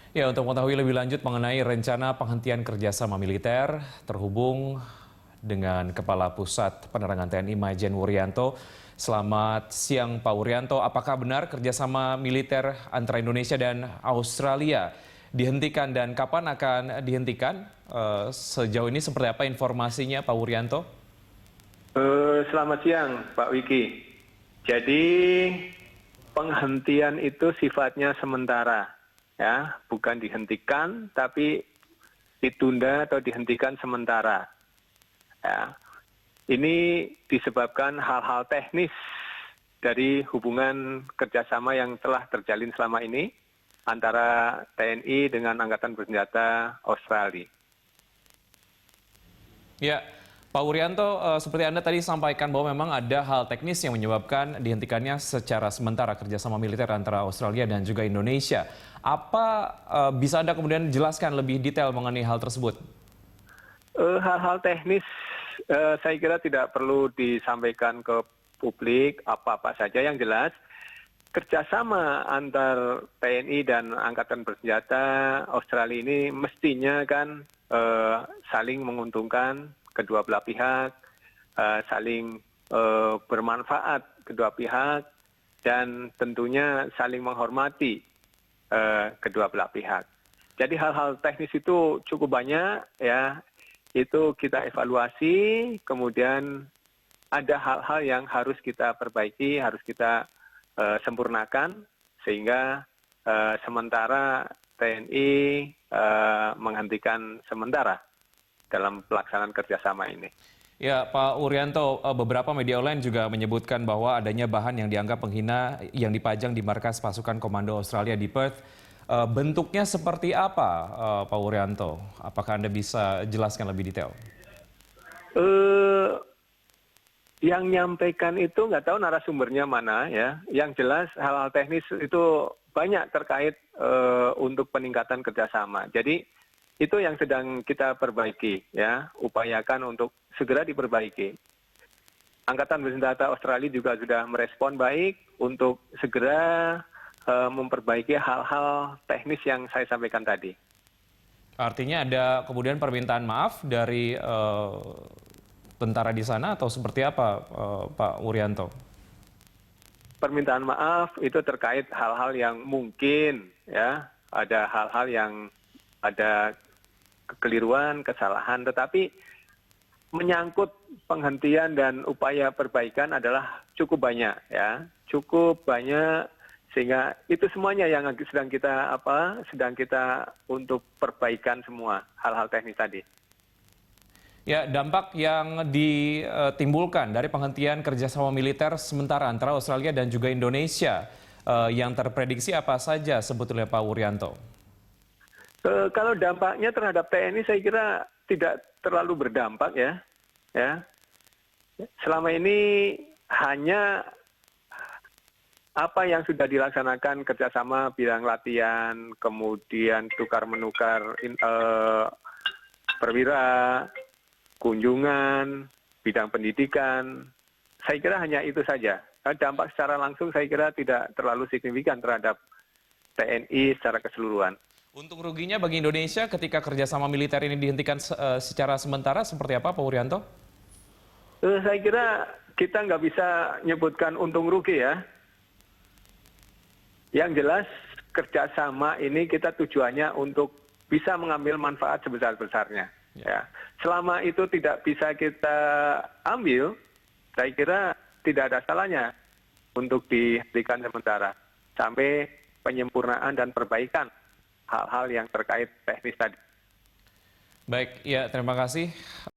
Ya, untuk mengetahui lebih lanjut mengenai rencana penghentian kerjasama militer, terhubung dengan Kepala Pusat Penerangan TNI Majen Wuryanto. Selamat siang Pak Wuryanto, apakah benar kerjasama militer antara Indonesia dan Australia dihentikan dan kapan akan dihentikan? Sejauh ini seperti apa informasinya Pak Wuryanto? Selamat siang Pak Wiki. Jadi penghentian itu sifatnya sementara, ya, bukan dihentikan, tapi ditunda atau dihentikan sementara. Ya. Ini disebabkan hal-hal teknis dari hubungan kerjasama yang telah terjalin selama ini antara TNI dengan Angkatan Bersenjata Australia. Ya, Pak Wuryanto, seperti Anda tadi sampaikan bahwa memang ada hal teknis yang menyebabkan dihentikannya secara sementara kerjasama militer antara Australia dan juga Indonesia. Apa bisa Anda kemudian jelaskan lebih detail mengenai hal tersebut? Hal-hal teknis saya kira tidak perlu disampaikan ke publik apa-apa saja. Yang jelas kerjasama antar TNI dan Angkatan Bersenjata Australia ini mestinya kan saling menguntungkan kedua belah pihak, saling bermanfaat kedua pihak, dan tentunya saling menghormati kedua belah pihak. Jadi hal-hal teknis itu cukup banyak, ya. Itu kita evaluasi, kemudian ada hal-hal yang harus kita perbaiki, harus kita sempurnakan, sehingga sementara TNI menghentikan sementara dalam pelaksanaan kerjasama ini. Ya, Pak Wuryanto, beberapa media online juga menyebutkan bahwa adanya bahan yang dianggap menghina yang dipajang di markas pasukan komando Australia di Perth. Bentuknya seperti apa, Pak Wuryanto? Apakah Anda bisa jelaskan lebih detail? Yang nyampaikan itu nggak tahu narasumbernya mana, ya. Yang jelas hal-hal teknis itu banyak terkait untuk peningkatan kerjasama. Jadi itu yang sedang kita perbaiki, ya, upayakan untuk segera diperbaiki. Angkatan Bersenjata Australia juga sudah merespon baik untuk segera memperbaiki hal-hal teknis yang saya sampaikan tadi. Artinya ada kemudian permintaan maaf dari tentara di sana atau seperti apa, Pak Wuryanto? Permintaan maaf itu terkait hal-hal yang mungkin, ya, ada hal-hal yang ada kekeliruan, kesalahan, tetapi menyangkut penghentian dan upaya perbaikan adalah cukup banyak, ya, cukup banyak, sehingga itu semuanya yang sedang kita untuk perbaikan semua hal-hal teknis tadi. Ya, dampak yang ditimbulkan dari penghentian kerjasama militer sementara antara Australia dan juga Indonesia yang terprediksi apa saja sebetulnya Pak Wuryanto? Kalau dampaknya terhadap TNI saya kira tidak terlalu berdampak, ya. Selama ini hanya apa yang sudah dilaksanakan kerjasama bidang latihan, kemudian tukar-menukar perwira, kunjungan, bidang pendidikan, saya kira hanya itu saja. Dampak secara langsung saya kira tidak terlalu signifikan terhadap TNI secara keseluruhan. Untung ruginya bagi Indonesia ketika kerjasama militer ini dihentikan secara sementara seperti apa Pak Wuryanto? Saya kira kita nggak bisa nyebutkan untung rugi, ya. Yang jelas kerjasama ini kita tujuannya untuk bisa mengambil manfaat sebesar-besarnya. Ya. Selama itu tidak bisa kita ambil, saya kira tidak ada salahnya untuk dihentikan sementara sampai penyempurnaan dan perbaikan hal-hal yang terkait teknis tadi. Baik, ya terima kasih.